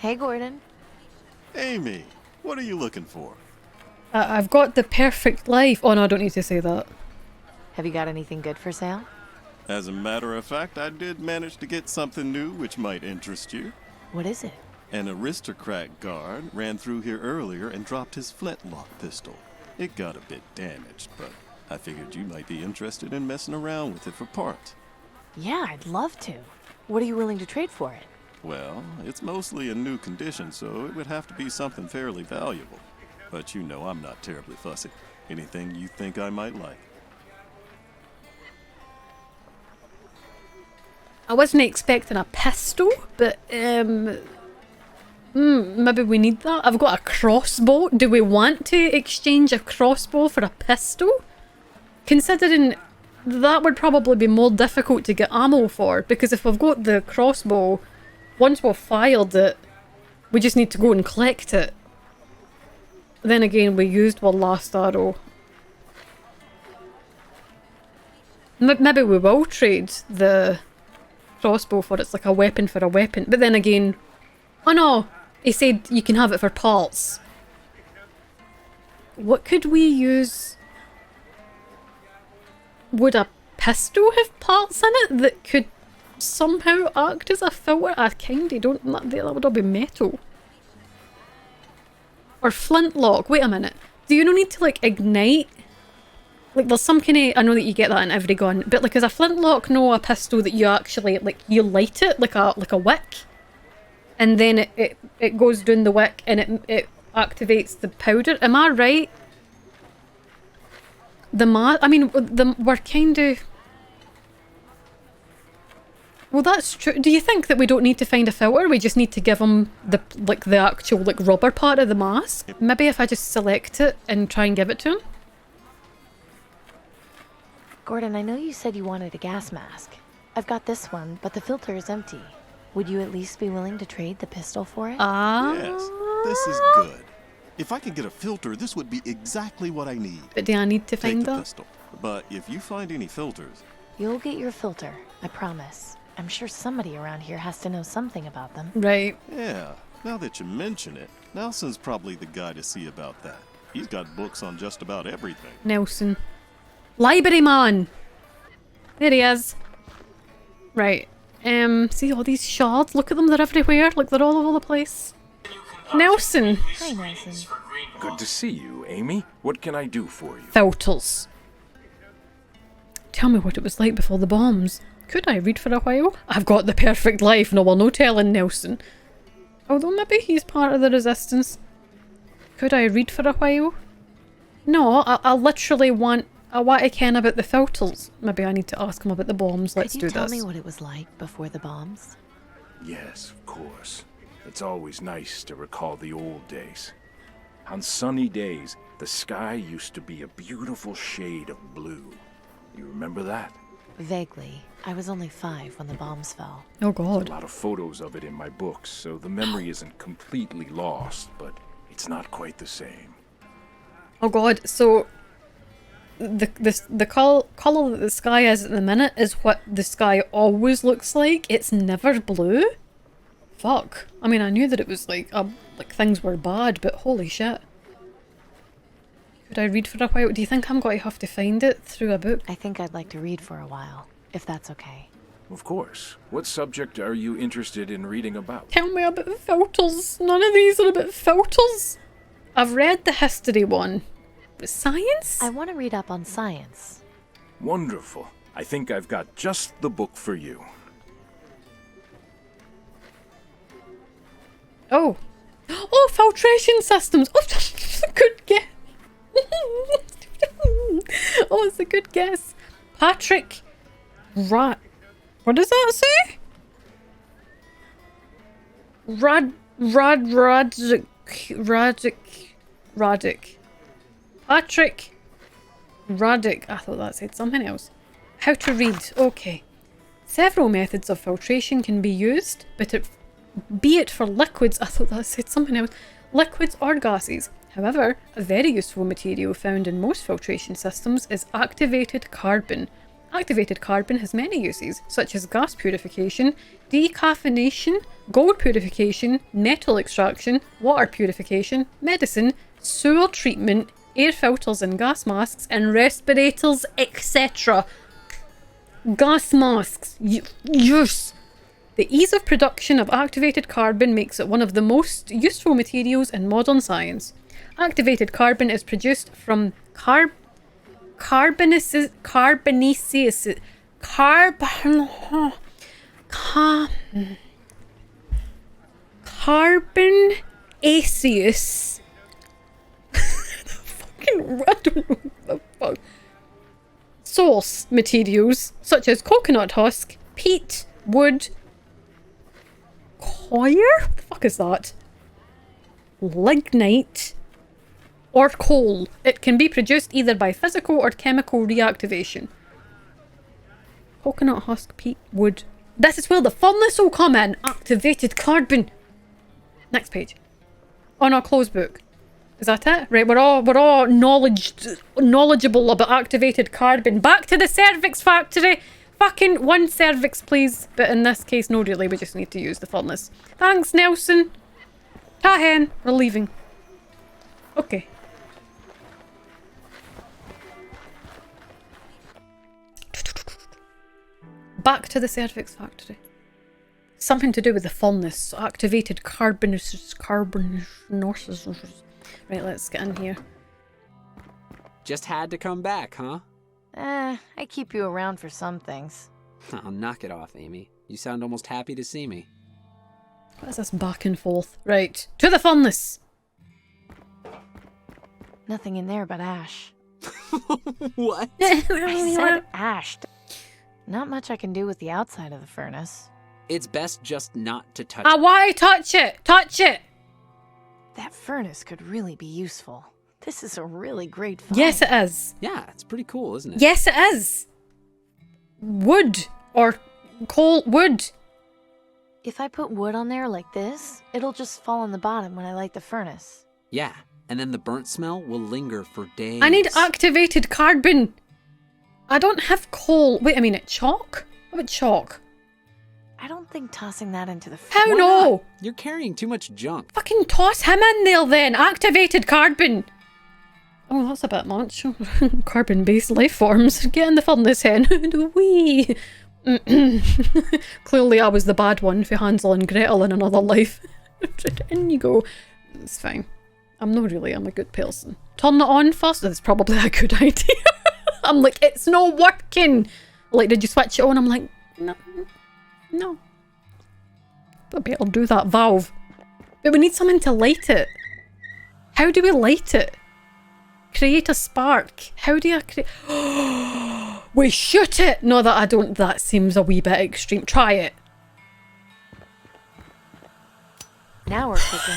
Hey, Gordon. Amy, what are you looking for? I've got the perfect life. Oh no, I don't need to say that. Have you got anything good for sale? As a matter of fact, I did manage to get something new which might interest you. What is it? An aristocrat guard ran through here earlier and dropped his flintlock pistol. It got a bit damaged, but I figured you might be interested in messing around with it for parts. Yeah, I'd love to. What are you willing to trade for it? Well, it's mostly in new condition, so it would have to be something fairly valuable. But you know I'm not terribly fussy. Anything you think I might like. I wasn't expecting a pistol, but maybe we need that. I've got a crossbow. Do we want to exchange a crossbow for a pistol? Considering that would probably be more difficult to get ammo for, because if we've got the crossbow, once we've fired it, we just need to go and collect it. Then again, we used our last arrow. Maybe we will trade the crossbow for it's like a weapon for a weapon. But then again, oh no, he said you can have it for parts. What could we use? Would a pistol have parts in it that could somehow act as a filter? I kinda don't, that would all be metal. Or flintlock, wait a minute. Do you not need to like ignite? Like there's some kind of, I know that you get that in every gun, but like is a flintlock no a pistol that you actually, like you light it like a wick? And then it goes down the wick and it activates the powder. Am I right? We're kind of... Well, that's true. Do you think that we don't need to find a filter? We just need to give them the actual like rubber part of the mask? Maybe if I just select it and try and give it to him? Gordon, I know you said you wanted a gas mask. I've got this one, but the filter is empty. Would you at least be willing to trade the pistol for it? Yes, this is good. If I can get a filter, this would be exactly what I need. But do I need to find Take the that? pistol. But if you find any filters... You'll get your filter, I promise. I'm sure somebody around here has to know something about them. Right. Yeah, now that you mention it, Nelson's probably the guy to see about that. He's got books on just about everything. Nelson. Library man! There he is. Right. See all these shards? Look at them, they're everywhere. Like they're all over the place. Nelson! Hi, Nelson. Good to see you, Amy. What can I do for you? Filters. Tell me what it was like before the bombs. Could I read for a while? I've got the perfect life, no one no telling Nelson. Although maybe he's part of the resistance. Could I read for a while? No, I literally want to ken about the filters. Maybe I need to ask him about the bombs. Let's do this. Could you tell me what it was like before the bombs? Yes, of course. It's always nice to recall the old days. On sunny days, the sky used to be a beautiful shade of blue. You remember that? Vaguely. I was only 5 when the bombs fell. Oh A god. lot of photos of it in my books, so the memory isn't completely lost, but it's not quite the same. Oh god, so the colour that the sky is at the minute is what the sky always looks like. It's never blue. Fuck. I mean, I knew that it was like things were bad, but holy shit. Could I read for a while? Do you think I'm going to have to find it through a book? I think I'd like to read for a while, if that's okay. Of course. What subject are you interested in reading about? Tell me about filters. None of these are about filters. I've read the history one. But science? I want to read up on science. Wonderful. I think I've got just the book for you. Oh. Oh, filtration systems. Oh, good guess. Oh, it's a good guess. Patrick What does that say? Radic. Patrick Radic. I thought that said something else. How to read. Okay. Several methods of filtration can be used, but be it for liquids, I thought that said something else, liquids or gases. However, a very useful material found in most filtration systems is activated carbon. Activated carbon has many uses, such as gas purification, decaffeination, gold purification, metal extraction, water purification, medicine, sewer treatment, air filters and gas masks, and respirators, etc. Gas masks. Yes! The ease of production of activated carbon makes it one of the most useful materials in modern science. Activated carbon is produced from carbonaceous fucking I don't know the fuck source materials such as coconut husk, peat, wood, coir? What the fuck is that? Lignite or coal. It can be produced either by physical or chemical reactivation. Coconut husk, peat, wood. This is where the furnace will come in. Activated carbon. Next page. On our close book. Is that it? Right, we're all knowledgeable about activated carbon. Back to the cervix factory. Fucking one cervix, please. But in this case, no really. We just need to use the furnace. Thanks, Nelson. Ta hen. We're leaving. Okay. Back to the cervix factory. Something to do with the furnace. Activated carbon. Right, let's get in here. Just had to come back, huh? I keep you around for some things. Oh, knock it off, Amy. You sound almost happy to see me. What is this back and forth? Right, to the furnace! Nothing in there but ash. What? I said ash. Not much I can do with the outside of the furnace. It's best just not to touch Why touch it? Touch it! That furnace could really be useful. This is a really great find. Yes, it is. Yeah, it's pretty cool, isn't it? Yes, it is. Wood or coal wood. If I put wood on there like this, it'll just fall on the bottom when I light the furnace. Yeah, and then the burnt smell will linger for days. I need activated carbon. I don't have coal. Wait a minute, chalk? What about chalk? I don't think tossing that into the How Why no? not? You're carrying too much junk. Fucking toss him in there then. Activated carbon. Oh, that's a bit much. Carbon-based life forms. Get in the furnace, hen. Wee. Clearly I was the bad one for Hansel and Gretel in another life. In you go. It's fine. I'm not really. I'm a good person. Turn it on first. That's probably a good idea. I'm like, it's not working. Like, did you switch it on? I'm like, no. No. But better do that valve. But we need something to light it. How do we light it? Create a spark. How do I create... We shoot it! No, that I don't... That seems a wee bit extreme. Try it. Now we're cooking.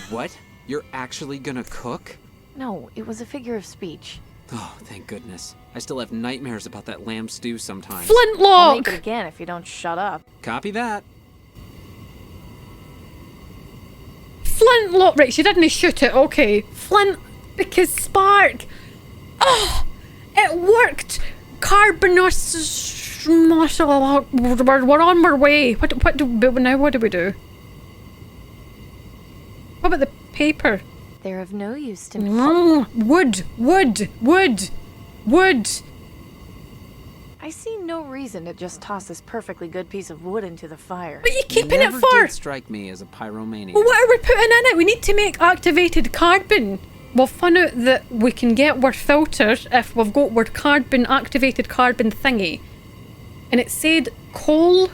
What? You're actually gonna cook? No, it was a figure of speech. Oh, thank goodness. I still have nightmares about that lamb stew sometimes. I'll Flintlock! make it again if you don't shut up. Copy that. Flintlock! Right, she didn't shoot it. Okay. Flint... Because spark! Oh! It worked! Carbonous... We're on our way. What do we do? What about the paper? They're of no use to me. Wood! I see no reason to just toss this perfectly good piece of wood into the fire. What are you keeping it Never for? did strike me as a pyromaniac. Well, what are we putting in it? We need to make activated carbon. We'll find out that we can get our filter if we've got our carbon, activated carbon thingy. And it said coal,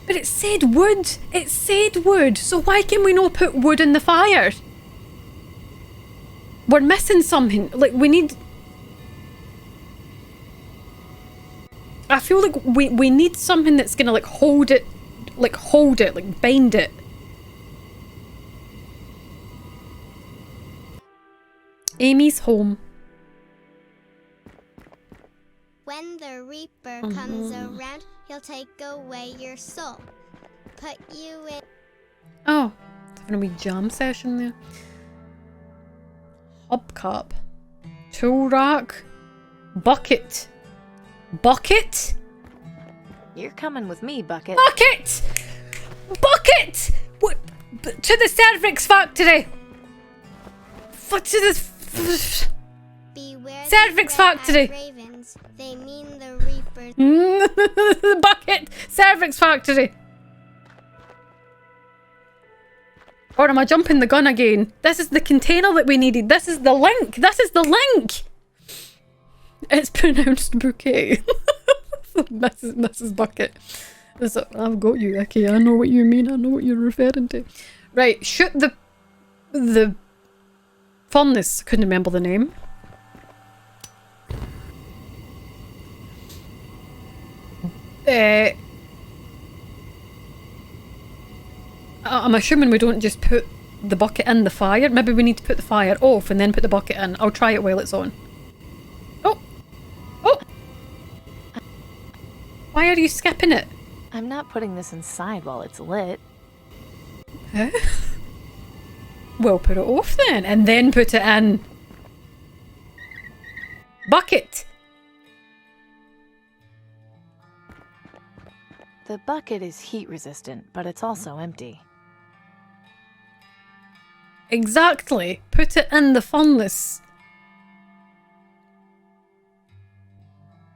but it said wood. It said wood. So why can we not put wood in the fire? We're missing something. Like, we need... I feel like we need something that's gonna, like, hold it, like, bind it. Amy's home. When the Reaper comes around, he'll take away your soul. Put you in... Oh, having a wee jam session there. Hubcap. Tool rack. Bucket. Bucket? You're coming with me, Bucket. Bucket! Bucket! What? To the cervix factory! What to the... Beware Cervix the red-eyed factory. ravens. They mean the reapers. Bucket! Cervix factory! Or am I jumping the gun again? This is the container that we needed. This is the link. This is the link. It's pronounced bouquet. Mrs. Bucket. I've got you, okay. I know what you mean. I know what you're referring to. Right, shoot the fondness. Couldn't remember the name. I'm assuming we don't just put the bucket in the fire. Maybe we need to put the fire off and then put the bucket in. I'll try it while it's on. Oh! Oh! Why are you skipping it? I'm not putting this inside while it's lit. Huh? We'll put it off then, and then put it in. Bucket! The bucket is heat resistant, but it's also empty. Exactly. Put it in the furnace.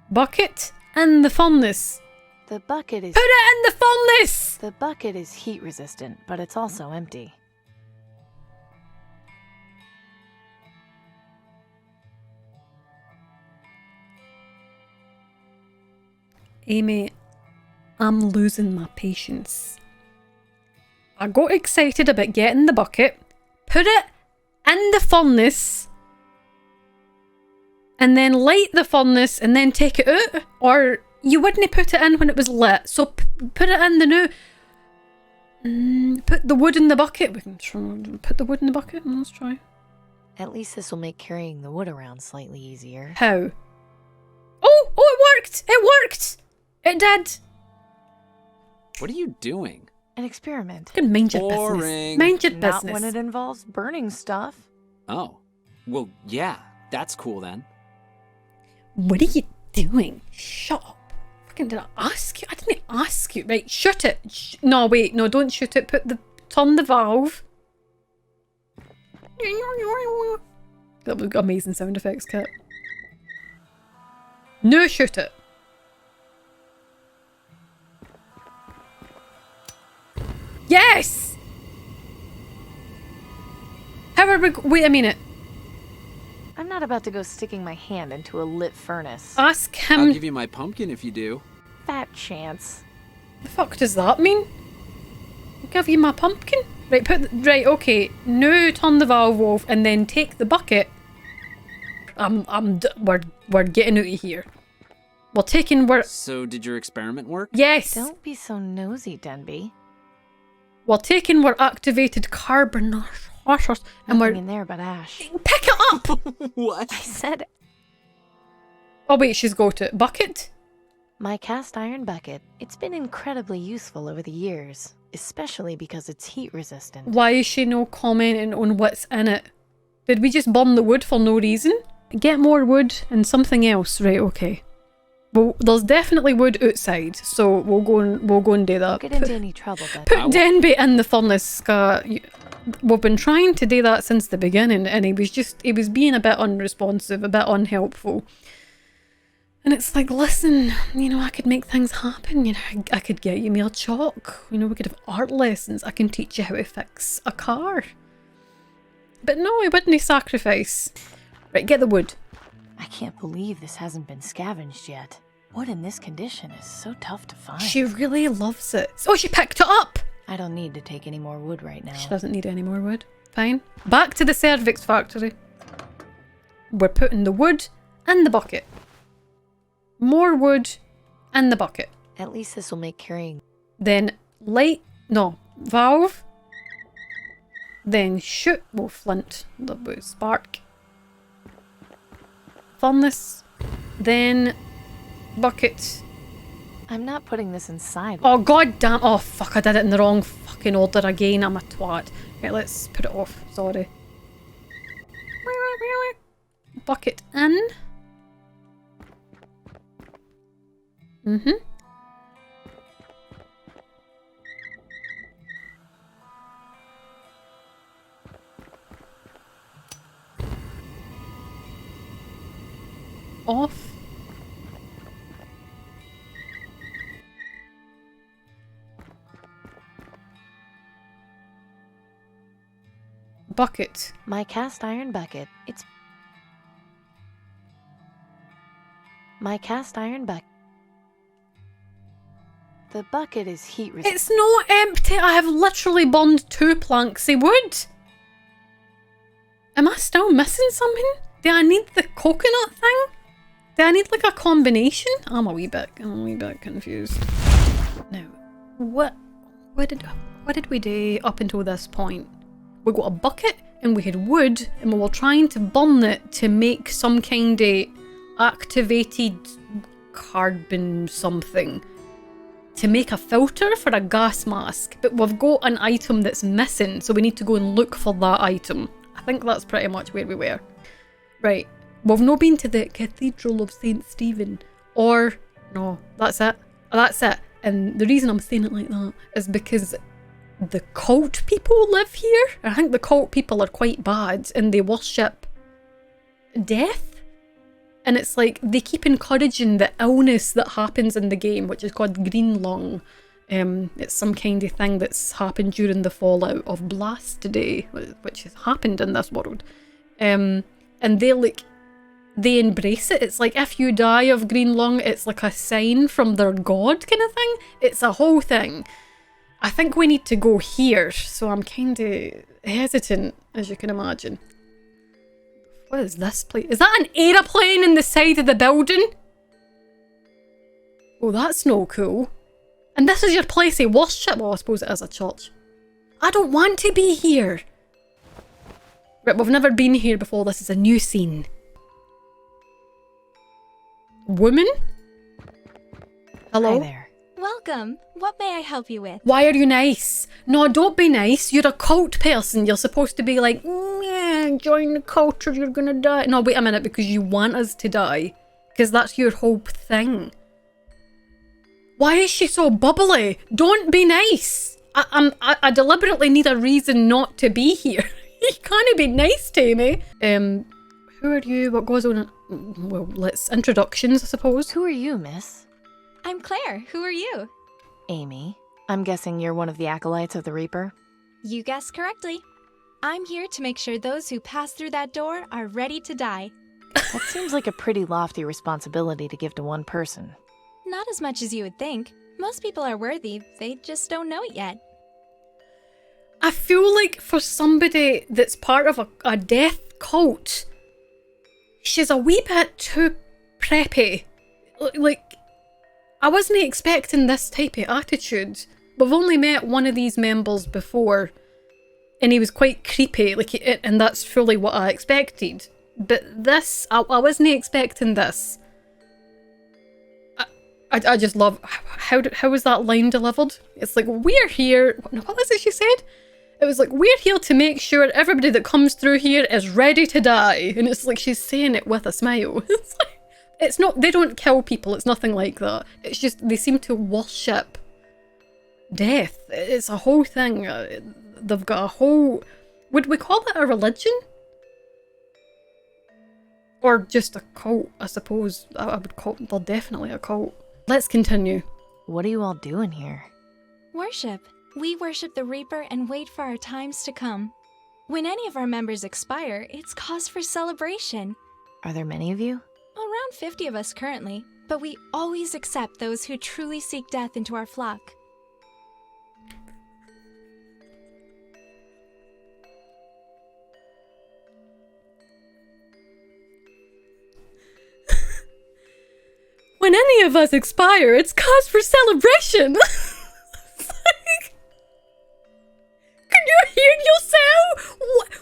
Bucket in the furnace. The bucket is... Put it in the furnace! The bucket is heat resistant, but it's also empty. Amy, I'm losing my patience. I got excited about getting the bucket, put it in the furnace, and then light the furnace and then take it out. Or you wouldn't put it in when it was lit, so put it in the new... put the wood in the bucket. We can try, put the wood in the bucket and let's try. At least this will make carrying the wood around slightly easier. How? Oh, it worked! It worked! It did! What are you doing? An experiment. You can mind your Boring. business. Mind your Not business. when it involves burning stuff. Oh. Well, yeah. That's cool then. What are you doing? Shut up. Fucking did I ask you? I didn't ask you. Right, shoot it. No, wait. No, don't shoot it. Turn the valve. That was amazing sound effects, Kit. No, shoot it. Yes! How are we... Wait a minute. I'm not about to go sticking my hand into a lit furnace. Ask him... I'll give you my pumpkin if you do. Fat chance. The fuck does that mean? I'll give you my pumpkin? Right, right, okay. Now turn the valve off and then take the bucket. We're getting out of here. So did your experiment work? Yes! Don't be so nosy, Denby. We're taking our activated carbon washers and Nothing we're... in there but ash. Pick it up! What? I said Oh wait, she's got it. Bucket? my cast iron bucket. It's been incredibly useful over the years, especially because it's heat resistant. Why is she no commenting on what's in it? Did we just burn the wood for no reason? Get more wood and something else. Right, okay. Well, there's definitely wood outside, so we'll go and do that. Don't get into any trouble, Denby. Put Denby in the furnace, Scott. We've been trying to do that since the beginning, and he was being a bit unresponsive, a bit unhelpful. And it's like, listen, you know, I could make things happen. You know, I could get you more chalk. You know, we could have art lessons. I can teach you how to fix a car. But no, he wouldn't sacrifice. Right, get the wood. I can't believe this hasn't been scavenged yet. Wood in this condition is so tough to find. She really loves it. Oh, she picked it up! I don't need to take any more wood right now. She doesn't need any more wood. Fine. Back to the cervix factory. We're putting the wood in the bucket. More wood in the bucket. At least this will make carrying... Then valve. Then shoot. Well, flint. The spark. Furnace. Then bucket. I'm not putting this inside. Oh, god damn. Oh, fuck. I did it in the wrong fucking order again. I'm a twat. Right, let's put it off. Sorry. Bucket in. Mm-hmm. Off. Bucket. My cast iron bucket. My cast iron bucket. The bucket is heat resistant. It's not empty. I have literally burned 2 planks of wood. Am I still missing something? Do I need the coconut thing? Do I need like a combination? I'm a wee bit confused. Now, what did we do up until this point? We got a bucket and we had wood and we were trying to burn it to make some kind of activated carbon something to make a filter for a gas mask, but we've got an item that's missing, so we need to go and look for that item. I think that's pretty much where we were. Right, we've not been to the Cathedral of St. Stephen, or no, that's it. That's it. And the reason I'm saying it like that is because the cult people live here. I think the cult people are quite bad and they worship death. And it's like they keep encouraging the illness that happens in the game, which is called green lung. It's some kind of thing that's happened during the fallout of Blast Day, which has happened in this world. And they embrace it. It's like if you die of green lung, it's like a sign from their god kind of thing. It's a whole thing. I think we need to go here, so I'm kind of hesitant, as you can imagine. What is this place? Is that an aeroplane in the side of the building? Oh, that's no cool. And this is your place of worship? Well, I suppose it is a church. I don't want to be here. Right, we've never been here before. This is a new scene. Woman? Hello? Hi there. Welcome. What may I help you with? Why are you nice? No, don't be nice. You're a cult person. You're supposed to be like, yeah, join the cult or you're gonna die. No, wait a minute, because you want us to die. Because that's your whole thing. Why is she so bubbly? Don't be nice. I deliberately need a reason not to be here. You can't be nice to me. Who are you? What goes on? Well, let's introductions, I suppose. Who are you, miss? I'm Claire. Who are you? Amy. I'm guessing you're one of the acolytes of the Reaper? You guessed correctly. I'm here to make sure those who pass through that door are ready to die. That seems like a pretty lofty responsibility to give to one person. Not as much as you would think. Most people are worthy, they just don't know it yet. I feel like for somebody that's part of a death cult, she's a wee bit too preppy. Like, I wasn't expecting this type of attitude. We've only met one of these members before, and he was quite creepy, and that's fully what I expected. But this, I wasn't expecting this. I just love, how was that line delivered? It's like, we're here, what was it she said? It was like, we're here to make sure everybody that comes through here is ready to die. And it's like she's saying it with a smile. It's like, it's not, they don't kill people, it's nothing like that. It's just, they seem to worship death. It's a whole thing. They've got a whole, would we call it a religion? Or just a cult, I suppose. I would call, they're definitely a cult. Let's continue. What are you all doing here? Worship. We worship the Reaper and wait for our times to come. When any of our members expire, it's cause for celebration. Are there many of you? Around 50 of us currently, but we always accept those who truly seek death into our flock. When any of us expire, it's cause for celebration. Can you hear yourself?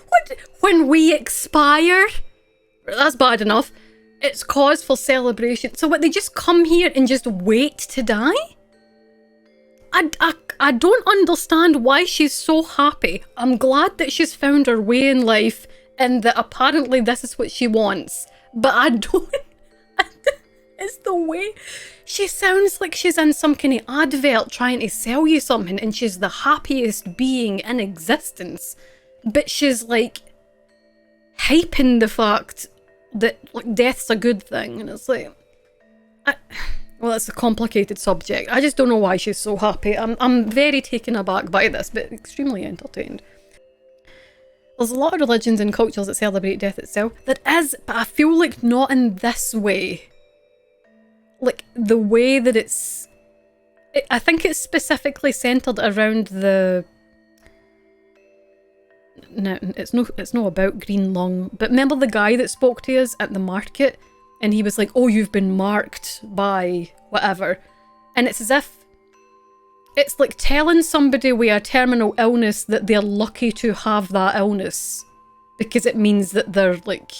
What? When we expire? That's bad enough. It's cause for celebration. So what, they just come here and just wait to die? I don't understand why she's so happy. I'm glad that she's found her way in life and that apparently this is what she wants. But I don't... It's the way she sounds like she's in some kind of advert trying to sell you something, and she's the happiest being in existence. But she's like hyping the fact that like death's a good thing, and it's like, well, it's a complicated subject. I just don't know why she's so happy. I'm very taken aback by this, but extremely entertained. There's a lot of religions and cultures that celebrate death itself. There is, but I feel like not in this way. Like, the way that I think it's specifically centered around the... No, it's not about green lung. But remember the guy that spoke to us at the market? And he was like, oh, you've been marked by whatever. And it's as if... It's like telling somebody with a terminal illness that they're lucky to have that illness. Because it means that they're, like,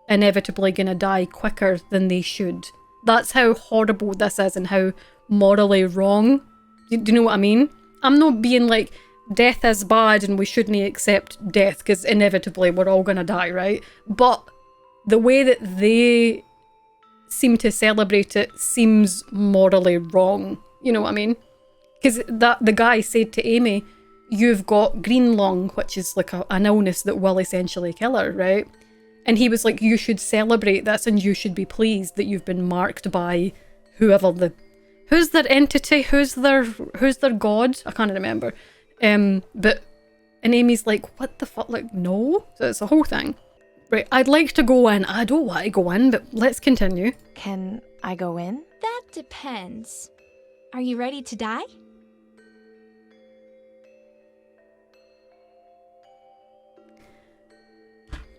inevitably gonna die quicker than they should. That's how horrible this is and how morally wrong. Do you know what I mean? I'm not being like, death is bad and we shouldn't accept death because inevitably we're all gonna die, right? But the way that they seem to celebrate it seems morally wrong. You know what I mean? Because the guy said to Amy, you've got green lung, which is like an illness that will essentially kill her, right? And he was like, you should celebrate this and you should be pleased that you've been marked by whoever who's their entity, who's their god? I can't remember. And Amy's like, what the fuck? Like, no. So it's a whole thing. Right, I'd like to go in. I don't want to go in, but let's continue. Can I go in? That depends. Are you ready to die?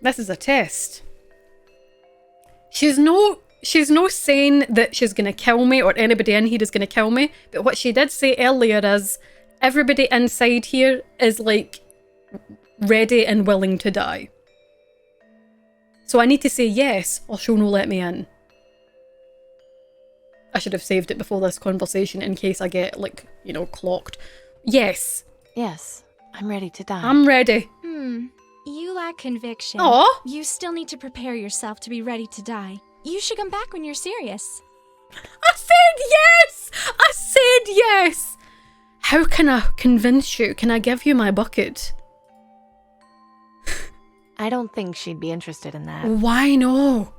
This is a test. She's no saying that she's going to kill me or anybody in here is going to kill me. But what she did say earlier is everybody inside here is like ready and willing to die. So I need to say yes or she'll no let me in. I should have saved it before this conversation in case I get like, you know, clocked. Yes. Yes, I'm ready to die. I'm ready. You lack conviction. Aw. You still need to prepare yourself to be ready to die. You should come back when you're serious. I said yes! I said yes! How can I convince you? Can I give you my bucket? I don't think she'd be interested in that. Why no?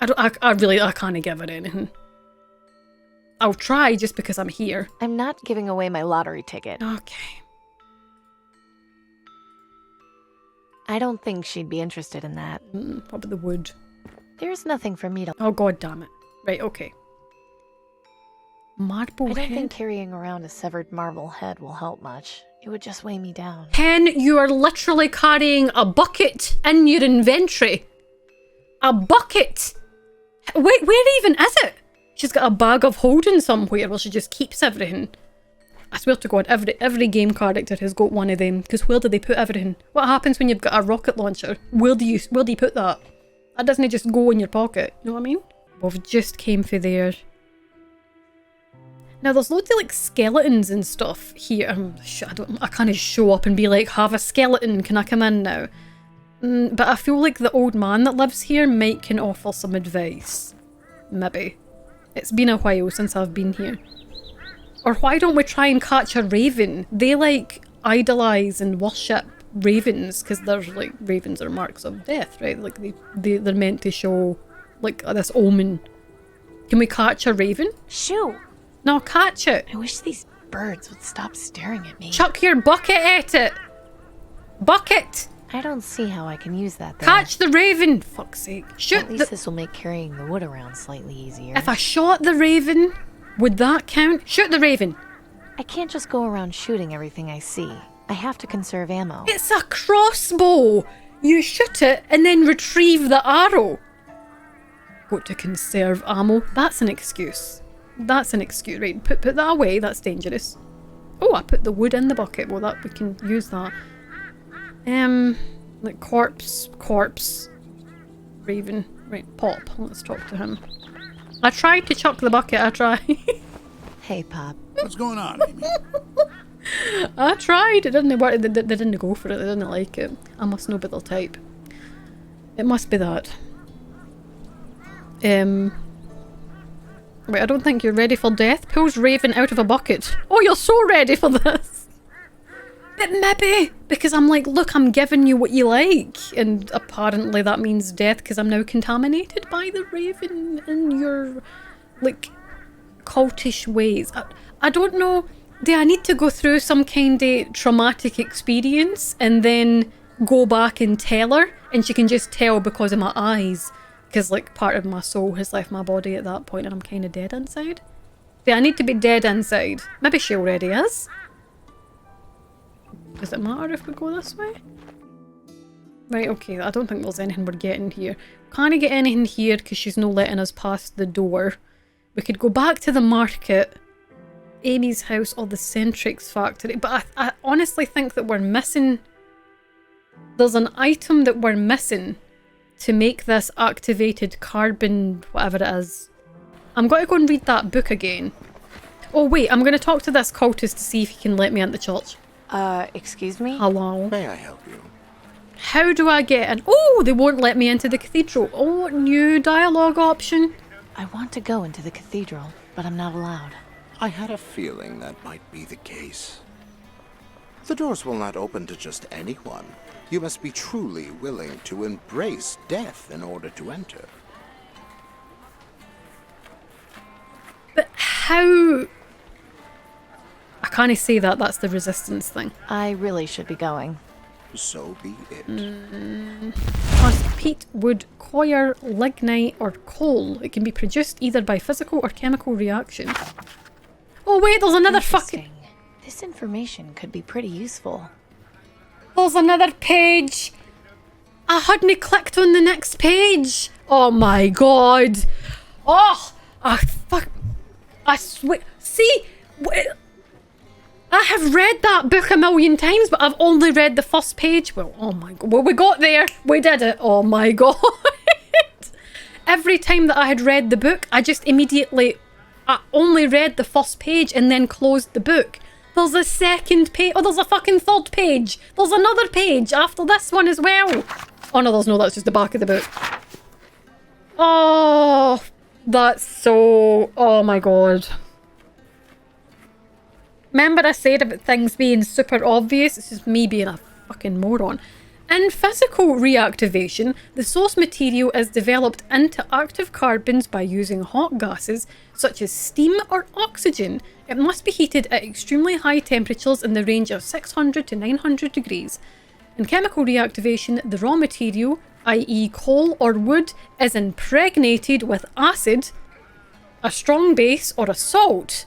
I can't give it anything. I'll try just because I'm here. I'm not giving away my lottery ticket. Okay. I don't think she'd be interested in that. What about the wood? There's nothing for me to... Oh, god damn it. Right, okay. Marble I don't head? think carrying around a severed marble head will help much. It would just weigh me down. Ken, you are literally carrying a bucket in your inventory. A bucket! Wait, where even is it? She's got a bag of holding somewhere where she just keeps everything. I swear to God, every game character has got one of them. Because where do they put everything? What happens when you've got a rocket launcher? Where do you put that? That doesn't just go in your pocket. You know what I mean? We've just came through there. Now there's loads of like skeletons and stuff here. I can't show up and be like, have a skeleton, can I come in now? But I feel like the old man that lives here can offer some advice. Maybe. It's been a while since I've been here. Or why don't we try and catch a raven? They like idolise and worship ravens because they're like, ravens are marks of death, right? Like they're meant to show like this omen. Can we catch a raven? Shoo! No, catch it. I wish these birds would stop staring at me. Chuck your bucket at it. Bucket! I don't see how I can use that there. Catch the raven! Fuck's sake. Shoot At least this will make carrying the wood around slightly easier. If I shot the raven, would that count? Shoot the raven! I can't just go around shooting everything I see. I have to conserve ammo. It's a crossbow! You shoot it and then retrieve the arrow. Got to conserve ammo. That's an excuse. That's an excuse. Right, put that away. That's dangerous. Oh, I put the wood in the bucket. Well, we can use that. Like corpse, raven. Right, Pop. Let's talk to him. I tried to chuck the bucket. I tried. Hey, Pop. What's going on, Amy? I tried. It didn't work. They didn't go for it. They didn't like it. I must know about their type. It must be that. Wait, I don't think you're ready for death. Pulls Raven out of a bucket. Oh, you're so ready for this! But maybe, because I'm like, look, I'm giving you what you like. And apparently that means death because I'm now contaminated by the Raven in your, like, cultish ways. I don't know. Do I need to go through some kind of traumatic experience and then go back and tell her? And she can just tell because of my eyes. Because, like, part of my soul has left my body at that point and I'm kind of dead inside. Do I need to be dead inside? Maybe she already is. Does it matter if we go this way? Right, okay, I don't think there's anything we're getting here. Can't get anything here because she's not letting us past the door. We could go back to the market, Amy's house, or the Centrix factory. But I honestly think that we're missing... There's an item that we're missing to make this activated carbon, whatever it is. I'm going to go and read that book again. Oh wait, I'm going to talk to this cultist to see if he can let me into the church. Excuse me? Hello? May I help you? How do I get in? Oh, they won't let me into the cathedral. Oh, new dialogue option. I want to go into the cathedral, but I'm not allowed. I had a feeling that might be the case. The doors will not open to just anyone. You must be truly willing to embrace death in order to enter. But how... I can't say that, that's the resistance thing. I really should be going. So be it. Plus peat, wood, coir, lignite, or coal. It can be produced either by physical or chemical reaction. Oh wait, there's another fucking... Interesting. This information could be pretty useful. There's another page! I hadn't clicked on the next page! Oh my god! Oh! Fuck... I swear... See? I have read that book a million times, but I've only read the first page. Well, oh my god. Well, we got there. We did it. Oh my god. Every time that I had read the book, I just immediately... I only read the first page and then closed the book. There's a second page. Oh, there's a fucking third page. There's another page after this one as well. Oh no, there's no. That's just the back of the book. Oh, that's so... Oh my god. Remember I said about things being super obvious? It's just me being a fucking moron. In physical reactivation, the source material is developed into active carbons by using hot gases such as steam or oxygen. It must be heated at extremely high temperatures in the range of 600 to 900 degrees. In chemical reactivation, the raw material, i.e. coal or wood, is impregnated with acid, a strong base, or a salt.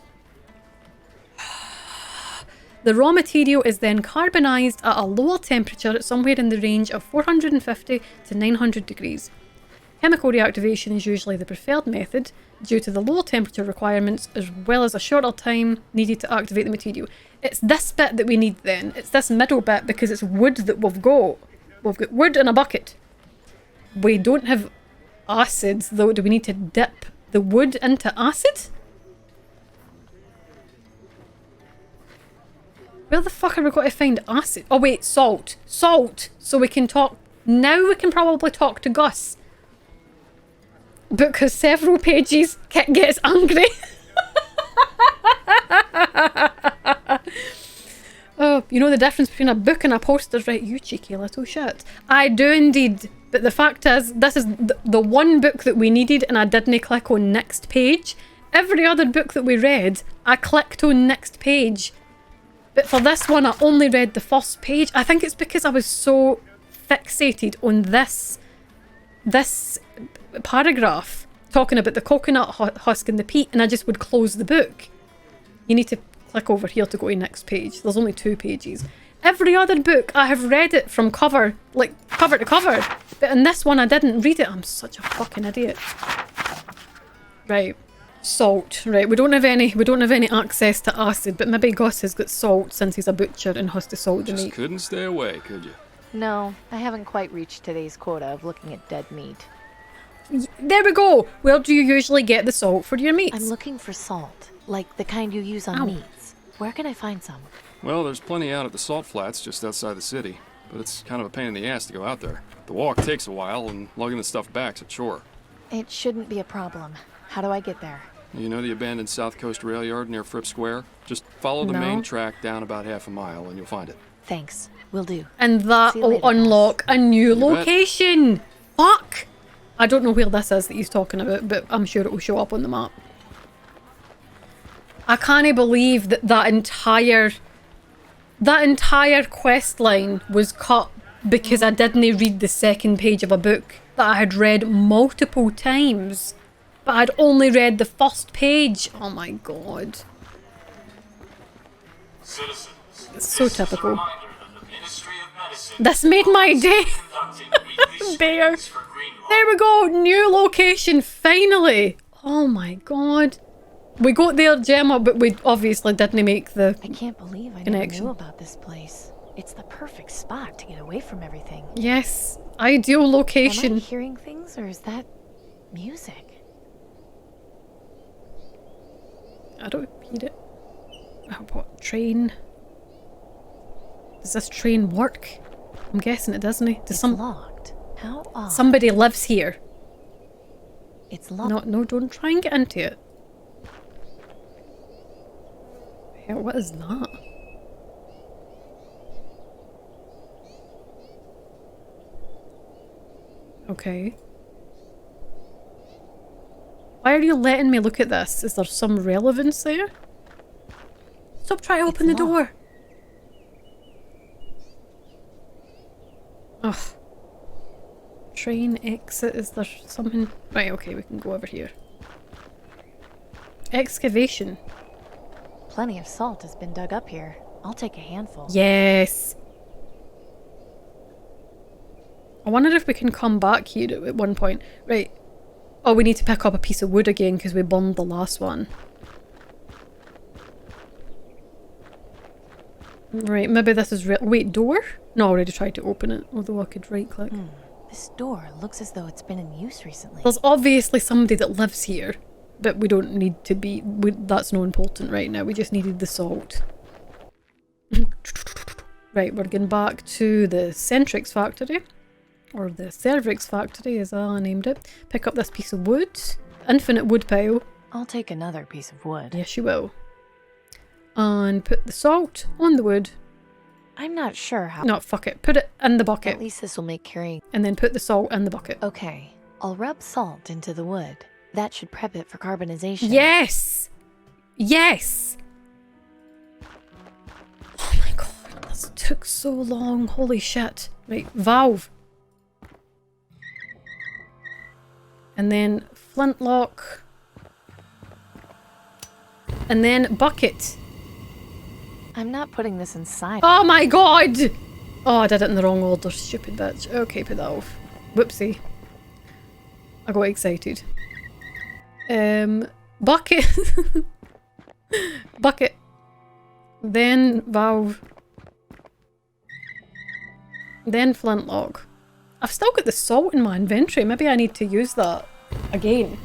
The raw material is then carbonized at a lower temperature, somewhere in the range of 450 to 900 degrees. Chemical reactivation is usually the preferred method due to the lower temperature requirements as well as a shorter time needed to activate the material. It's this bit that we need then. It's this middle bit because it's wood that we've got. We've got wood in a bucket. We don't have acids though. Do we need to dip the wood into acid? Where the fuck are we going to find acid? Oh wait, salt. Salt! So we can talk... Now we can probably talk to Gus. Because several pages, Kit gets angry. Oh, you know the difference between a book and a poster, right? You cheeky little shit. I do indeed. But the fact is, this is the one book that we needed and I didn't click on next page. Every other book that we read, I clicked on next page. But for this one, I only read the first page. I think it's because I was so fixated on this paragraph talking about the coconut husk and the peat, and I just would close the book. You need to click over here to go to next page. There's only 2 pages. Every other book, I have read it from cover, like cover to cover. But in this one, I didn't read it. I'm such a fucking idiot. Right. Salt. Right, we don't have any access to acid, but maybe Gus has got salt since he's a butcher and has to salt the meat. Just couldn't stay away, could you? No, I haven't quite reached today's quota of looking at dead meat. There we go! Where do you usually get the salt for your meats? I'm looking for salt, like the kind you use on meats. Where can I find some? Well, there's plenty out at the salt flats just outside the city. but it's kind of a pain in the ass to go out there. The walk takes a while, and lugging the stuff back's a chore. It shouldn't be a problem. How do I get there? You know the abandoned South Coast rail yard near Fripp Square? Just follow the No. main track down about half a mile, and you'll find it. Thanks. Will do. And that See you will later, guys. unlock a new bet. location. Fuck! I don't know where this is that he's talking about, but I'm sure it will show up on the map. I can't believe that that entire quest line was cut because I didn't read the second page of a book that I had read multiple times, but I'd only read the first page. Oh my god. Citizens, It's so this is a typical. reminder that the Ministry of Medicine This made my day. is conducting weekly There. screenings for Greenlaw. There we go, new location, finally. Oh my god. We got there, Gemma, but we obviously didn't make the... I can't believe I never Connection. knew about this place. It's the perfect spot to get away from everything. Yes, ideal Am I location. hearing things or is that music? I don't hear it. What, train? Does this train work? I'm guessing it doesn't. Does It's some locked. How odd. somebody lives here? It's locked. No, don't try and get into it. Hell, what is that? Okay. Why are you letting me look at this? Is there some relevance there? Stop trying to open the door. Ugh. Train exit, is there something? Right, okay, we can go over here. Excavation. Plenty of salt has been dug up here. I'll take a handful. Yes. I wonder if we can come back here at one point. Right. Oh, we need to pick up a piece of wood again because we burned the last one. Right, maybe this is real. Wait, door? No, I already tried to open it, although I could right click. This door looks as though it's been in use recently. There's obviously somebody that lives here, but we don't need to be... that's not important right now. We just needed the salt. Right, we're going back to the Centrix factory. Or the Cervix factory, as I named it. Pick up this piece of wood. Infinite wood pile. I'll take another piece of wood. Yes, you will. And put the salt on the wood. I'm not sure how. No, fuck it. Put it in the bucket. At least this will make carrying. And then put the salt in the bucket. Okay. I'll rub salt into the wood. That should prep it for carbonization. Yes! Yes! Oh my god, this took so long. Holy shit. Right, valve. And then flintlock. And then bucket. I'm not putting this inside. Oh my god! Oh, I did it in the wrong order. Stupid bitch. Okay, put that off. Whoopsie. I got excited. Bucket. Bucket. Then valve. Then flintlock. I've still got the salt in my inventory. Maybe I need to use that again.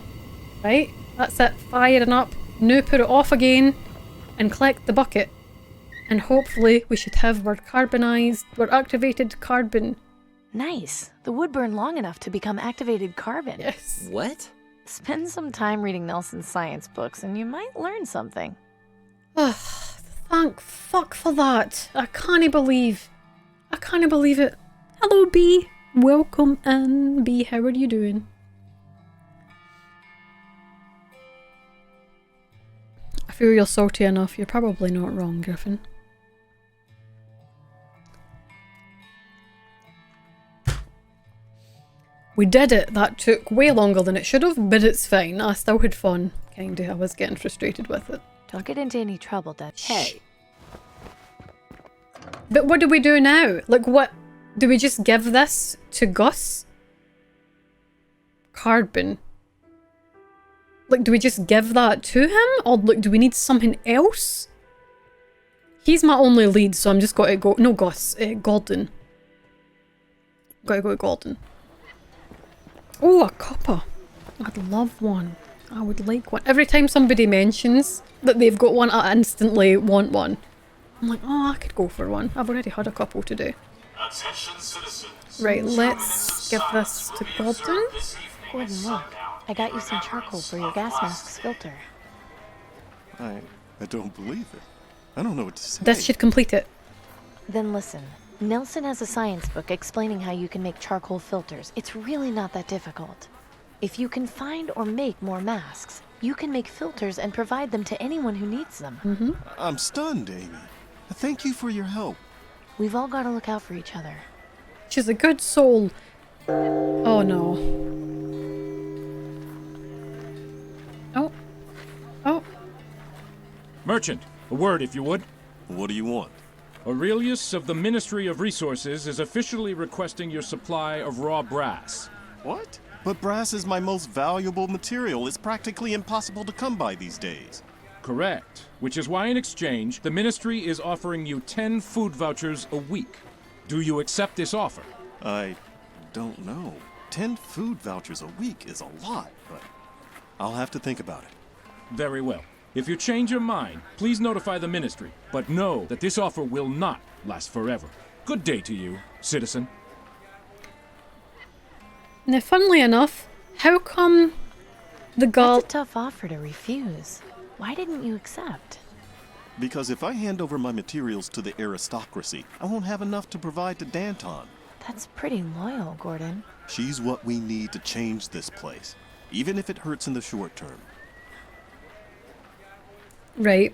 Right? That's it. Firing up. Now put it off again. And collect the bucket. And hopefully we should have our activated carbon. Nice. The wood burned long enough to become activated carbon. Yes. What? Spend some time reading Nelson's science books and you might learn something. Thank fuck for that. I can't believe it. Hello, B. Welcome in, B. How are you doing? I feel you're salty enough. You're probably not wrong, Griffin. We did it. That took way longer than it should have, but it's fine. I still had fun. Kinda. I was getting frustrated with it. Don't get into any trouble, Dutch. Hey. But what do we do now? Like, what? Do we just give this to Gus? Carbon. Like, do we just give that to him? Or, like, do we need something else? He's my only lead, so I'm just gotta go... No, Gus. Gordon. Gotta go to Gordon. Oh, a copper. I'd love one. I would like one. Every time somebody mentions that they've got one, I instantly want one. I'm like, oh, I could go for one. I've already had a couple today. Attention citizens. Right, let's give this to Gordon. This evening Gordon, at look. sundown. I got you some charcoal for your gas mask's filter. I don't believe it. I don't know what to say. This should complete it. Then listen. Nelson has a science book explaining how you can make charcoal filters. It's really not that difficult. If you can find or make more masks, you can make filters and provide them to anyone who needs them. I'm stunned, Amy. Thank you for your help. We've all got to look out for each other. She's a good soul. Oh no. Oh. Oh. Merchant, a word if you would. What do you want? Aurelius of the Ministry of Resources is officially requesting your supply of raw brass. What? But brass is my most valuable material. It's practically impossible to come by these days. Correct. Which is why in exchange, the Ministry is offering you 10 food vouchers a week. Do you accept this offer? I don't know. 10 food vouchers a week is a lot, but I'll have to think about it. Very well. If you change your mind, please notify the Ministry, but know that this offer will not last forever. Good day to you, citizen. Now, funnily enough, how come the guard... That's a tough offer to refuse. Why didn't you accept? Because if I hand over my materials to the aristocracy, I won't have enough to provide to Danton. That's pretty loyal, Gordon. She's what we need to change this place, even if it hurts in the short term. Right.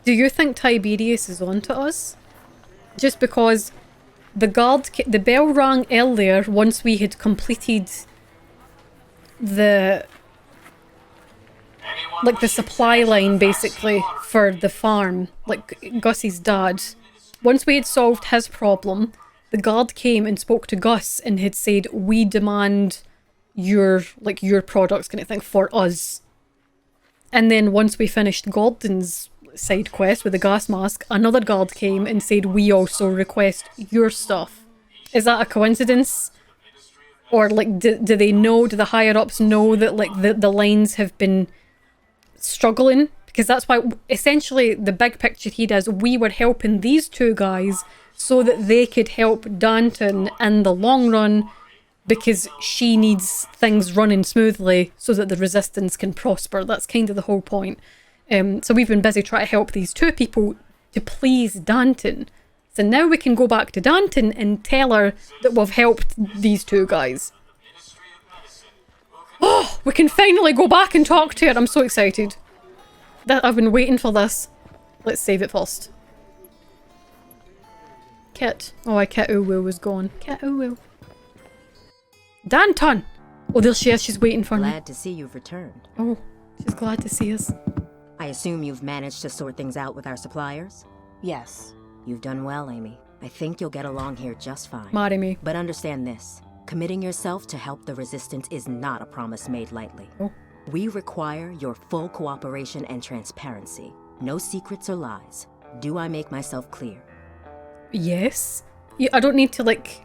Do you think Tiberius is on to us? Just because the bell rang earlier once we had completed the supply line basically for the farm, like Gus's dad. Once we had solved his problem, the guard came and spoke to Gus and had said, we demand your products kind of thing for us. And then once we finished Gordon's side quest with the gas mask, another guard came and said, we also request your stuff. Is that a coincidence? Or like, do they know, do the higher ups know that like the lines have been struggling? Because that's why, essentially, the big picture here is we were helping these two guys so that they could help Danton in the long run, because she needs things running smoothly so that the resistance can prosper. That's kind of the whole point. So we've been busy trying to help these two people to please Danton. So now we can go back to Danton and tell her that we've helped these two guys. Oh, we can finally go back and talk to her. I'm so excited. I've been waiting for this. Let's save it first. Kit. Oh, Kit Uwu was gone. Kit Uwu. Danton! Oh, there she is. She's waiting for me. Glad to see you've returned. Oh, she's glad to see us. I assume you've managed to sort things out with our suppliers? Yes. You've done well, Amy. I think you'll get along here just fine. Marry me. But understand this. Committing yourself to help the Resistance is not a promise made lightly. Oh. We require your full cooperation and transparency. No secrets or lies. Do I make myself clear? Yes. Yeah, I don't need to, like...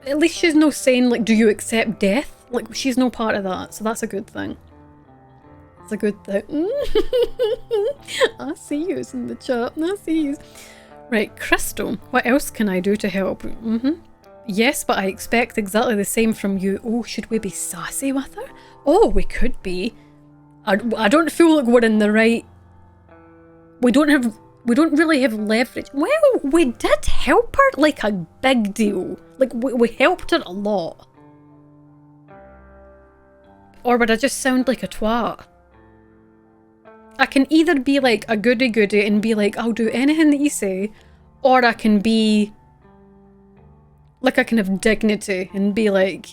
At least she's no saying, like, do you accept death? Like, she's no part of that, so that's a good thing. It's a good thing. I see yous in the chat. I see yous. Right, Crystal. What else can I do to help? Yes, but I expect exactly the same from you. Oh, should we be sassy with her? Oh, we could be. I don't feel like we're in the right... We don't really have leverage. Well, we did help her like a big deal. Like, we helped her a lot. Or would I just sound like a twat? I can either be like a goody-goody and be like, I'll do anything that you say, or I can be like, I can have dignity and be like,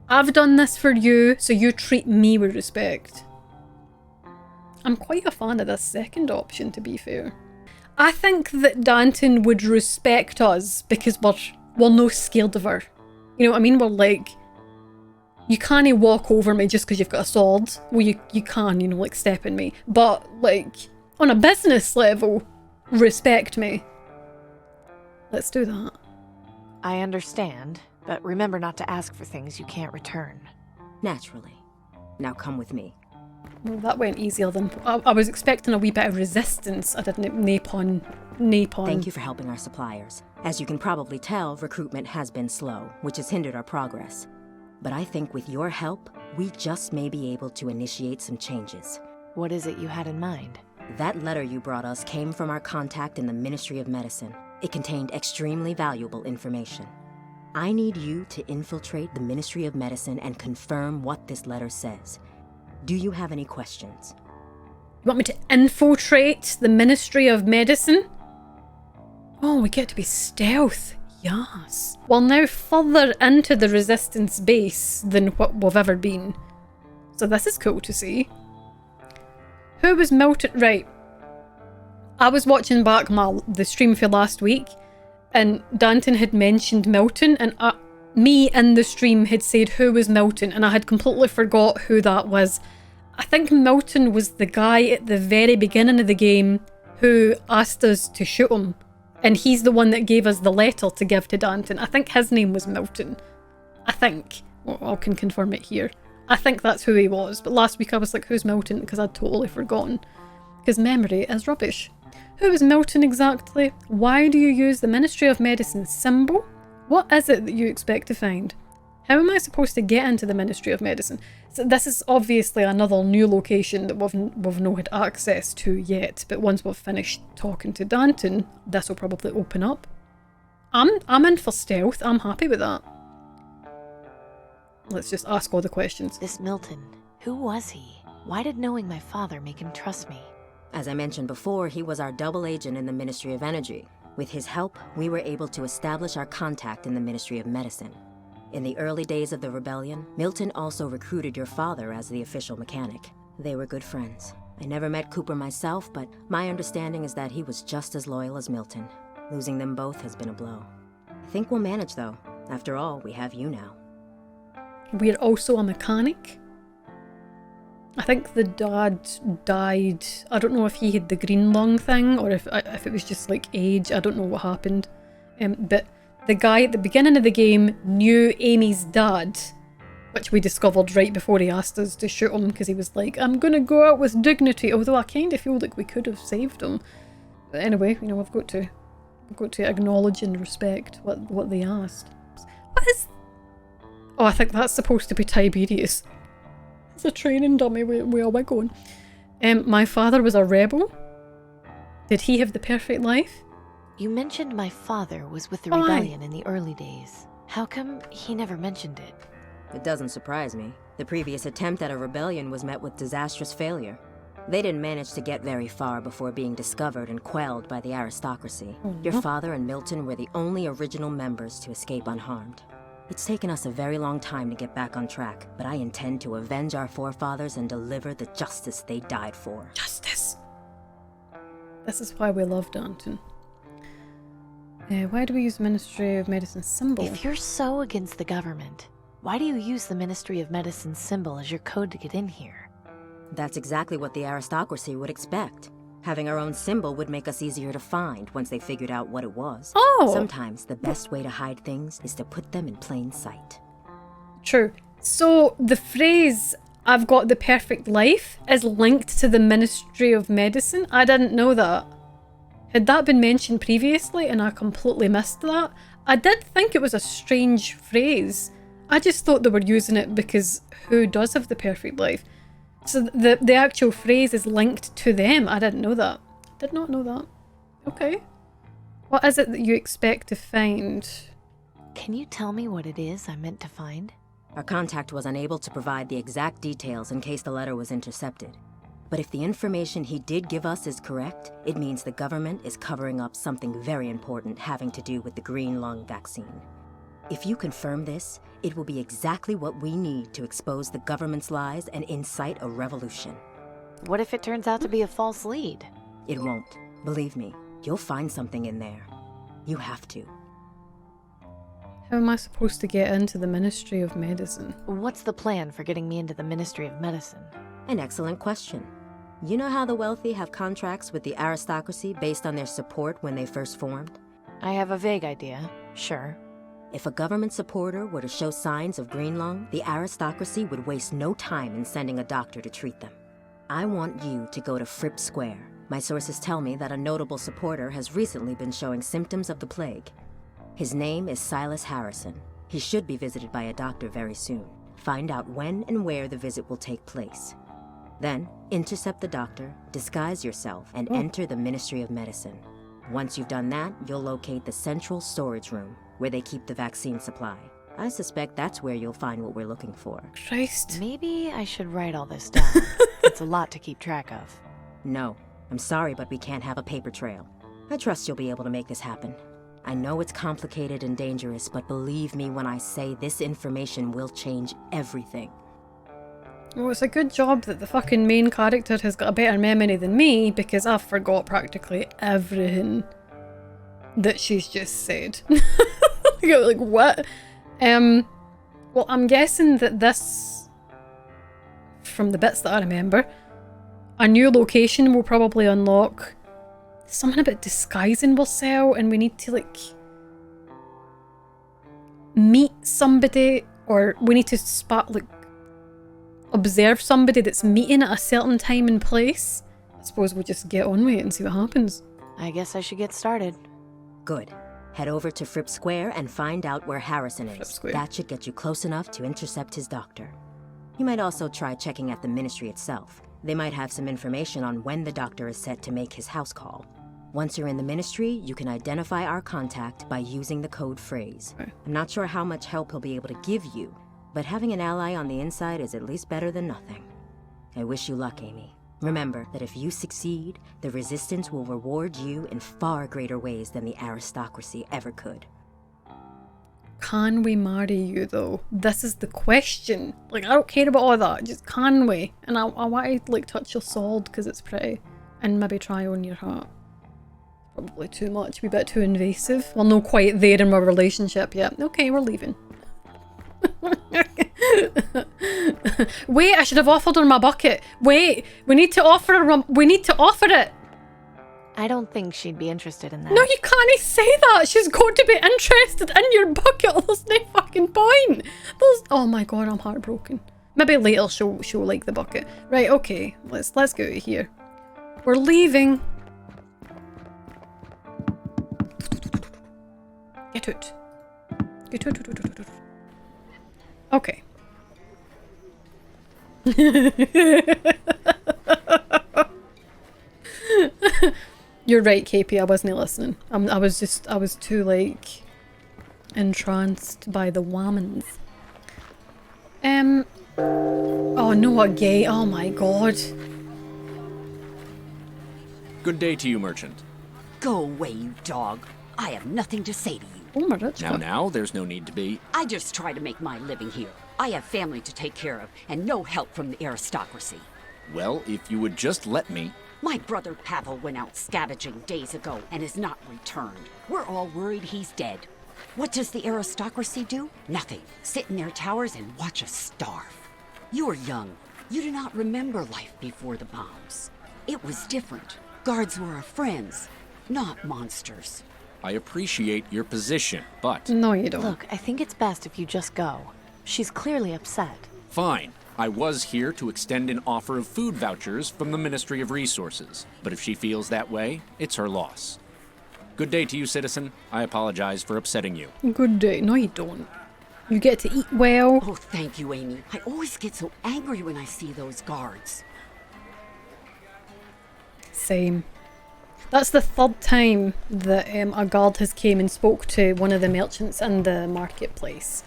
I've done this for you, so you treat me with respect. I'm quite a fan of this second option, to be fair. I think that Danton would respect us because we're no scared of her. You know what I mean? We're like, you can't walk over me just because you've got a sword. Well, you can, you know, like step in me. But like, on a business level, respect me. Let's do that. I understand, but remember not to ask for things you can't return. Naturally. Now come with me. Well, that went easier than... I was expecting a wee bit of resistance. I didn't nape on Napon. Thank you for helping our suppliers. As you can probably tell, recruitment has been slow, which has hindered our progress. But I think with your help, we just may be able to initiate some changes. What is it you had in mind? That letter you brought us came from our contact in the Ministry of Medicine. It contained extremely valuable information. I need you to infiltrate the Ministry of Medicine and confirm what this letter says. Do you have any questions? You want me to infiltrate the Ministry of Medicine? Oh, we get to be stealth. Yes. We're now further into the Resistance base than what we've ever been. So this is cool to see. Who was Milton? Right. I was watching back the stream for last week, and Danton had mentioned Milton, and me in the stream had said who was Milton, and I had completely forgot who that was. I think Milton was the guy at the very beginning of the game who asked us to shoot him, and he's the one that gave us the letter to give to Danton. I think his name was Milton. I think. Well, I can confirm it here. I think that's who he was, but last week I was like, who's Milton? Because I'd totally forgotten. Because memory is rubbish. Who is Milton exactly? Why do you use the Ministry of Medicine symbol? What is it that you expect to find? How am I supposed to get into the Ministry of Medicine? So this is obviously another new location that we've not had access to yet, but once we've finished talking to Danton, this will probably open up. I'm in for stealth. I'm happy with that. Let's just ask all the questions. This Milton, who was he? Why did knowing my father make him trust me? As I mentioned before, he was our double agent in the Ministry of Energy. With his help, we were able to establish our contact in the Ministry of Medicine. In the early days of the rebellion, Milton also recruited your father as the official mechanic. They were good friends. I never met Cooper myself, but my understanding is that he was just as loyal as Milton. Losing them both has been a blow. I think we'll manage, though. After all, we have you now. We're also a mechanic. I think the dad died. I don't know if he had the green lung thing or if it was just like age. I don't know what happened. But the guy at the beginning of the game knew Amy's dad, which we discovered right before he asked us to shoot him because he was like, I'm going to go out with dignity, although I kind of feel like we could have saved him. But anyway, you know, we've got to acknowledge and respect what they asked. What is... Oh, I think that's supposed to be Tiberius. It's a training dummy, we are going. My father was a rebel. Did he have the perfect life? You mentioned my father was with the Why? rebellion in the early days. How come he never mentioned it? It doesn't surprise me. The previous attempt at a rebellion was met with disastrous failure. They didn't manage to get very far before being discovered and quelled by the aristocracy. Your father and Milton were the only original members to escape unharmed. It's taken us a very long time to get back on track, but I intend to avenge our forefathers and deliver the justice they died for. Justice! This is why we love Danton. Why do we use Ministry of Medicine symbol? If you're so against the government, why do you use the Ministry of Medicine symbol as your code to get in here? That's exactly what the aristocracy would expect. Having our own symbol would make us easier to find once they figured out what it was. Oh! Sometimes the best way to hide things is to put them in plain sight. True. So the phrase, I've got the perfect life, is linked to the Ministry of Medicine? I didn't know that. Had that been mentioned previously and I completely missed that? I did think it was a strange phrase. I just thought they were using it because who does have the perfect life? So the actual phrase is linked to them. I didn't know that. Did not know that. Okay. What is it that you expect to find? Can you tell me what it is I meant to find? Our contact was unable to provide the exact details in case the letter was intercepted. But if the information he did give us is correct, it means the government is covering up something very important having to do with the green lung vaccine. If you confirm this, it will be exactly what we need to expose the government's lies and incite a revolution. What if it turns out to be a false lead? It won't. Believe me, you'll find something in there. You have to. How am I supposed to get into the Ministry of Medicine? What's the plan for getting me into the Ministry of Medicine? An excellent question. You know how the wealthy have contracts with the aristocracy based on their support when they first formed? I have a vague idea, sure. If a government supporter were to show signs of green lung, the aristocracy would waste no time in sending a doctor to treat them. I want you to go to Fripp Square, My sources tell me that a notable supporter has recently been showing symptoms of the plague. His name is Silas Harrison. He should be visited by a doctor very soon. Find out when and where the visit will take place. Then, intercept the doctor, disguise yourself, and enter the Ministry of Medicine. Once you've done that, you'll locate the central storage room, where they keep the vaccine supply. I suspect that's where you'll find what we're looking for. Christ. Maybe I should write all this down. It's a lot to keep track of. No, I'm sorry, but we can't have a paper trail. I trust you'll be able to make this happen. I know it's complicated and dangerous, but believe me when I say this information will change everything. Well, it's a good job that the fucking main character has got a better memory than me, because I forgot practically everything that she's just said. Like, what? Well, I'm guessing that this, from the bits that I remember, a new location will probably unlock. Something about disguising ourselves, and we need to, like, meet somebody, or we need to observe somebody that's meeting at a certain time and place. I suppose we'll just get on with it and see what happens. I guess I should get started. Good. Head over to Fripp Square and find out where Harrison is. Fripp Square. That should get you close enough to intercept his doctor. You might also try checking at the ministry itself. They might have some information on when the doctor is set to make his house call. Once you're in the ministry, you can identify our contact by using the code phrase. Okay. I'm not sure how much help he'll be able to give you, but having an ally on the inside is at least better than nothing. I wish you luck, Amy. Remember that if you succeed, the Resistance will reward you in far greater ways than the aristocracy ever could. Can we marry you, though? This is the question. Like, I don't care about all that. Just, can we? And I want to, like, touch your sword because it's pretty. And maybe try on your hat. Probably too much. A bit too invasive. Well, not quite there in my relationship yet. Okay, we're leaving. Wait, I should have offered her my bucket. Wait, we need to offer her. We need to offer it. I don't think she'd be interested in that. No, you can't say that. She's going to be interested in your bucket. There's no fucking point. Oh my god, I'm heartbroken. Maybe later she'll like the bucket. Right, okay. Let's get out of here. We're leaving. Get out. Get out. Okay. You're right, KP, I wasn't listening. I was too, like, entranced by the whammons. Oh no, what gay, oh my god. Good day to you, merchant. Go away, you dog. I have nothing to say to you. Oh my god. Now, there's no need to be. I just try to make my living here. I have family to take care of, and no help from the aristocracy. Well, if you would just let me... My brother Pavel went out scavenging days ago and has not returned. We're all worried he's dead. What does the aristocracy do? Nothing. Sit in their towers and watch us starve. You are young. You do not remember life before the bombs. It was different. Guards were our friends, not monsters. I appreciate your position, but... No, you don't. Look, I think it's best if you just go. She's clearly upset. Fine. I was here to extend an offer of food vouchers from the Ministry of Resources, but if she feels that way, it's her loss. Good day to you, citizen. I apologize for upsetting you. Good day. No, you don't. You get to eat well. Oh, thank you, Amy. I always get so angry when I see those guards. Same. That's the third time that a guard has came and spoke to one of the merchants in the marketplace.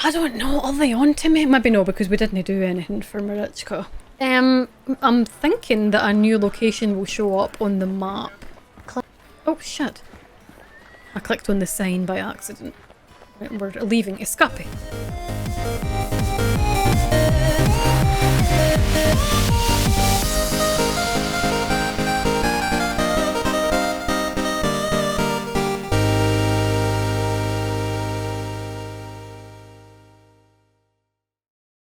I don't know, are they on to me? Maybe no, because we didn't do anything for Marichka. I'm thinking that a new location will show up on the map. Oh shit. I clicked on the sign by accident. Right, we're leaving. Escape.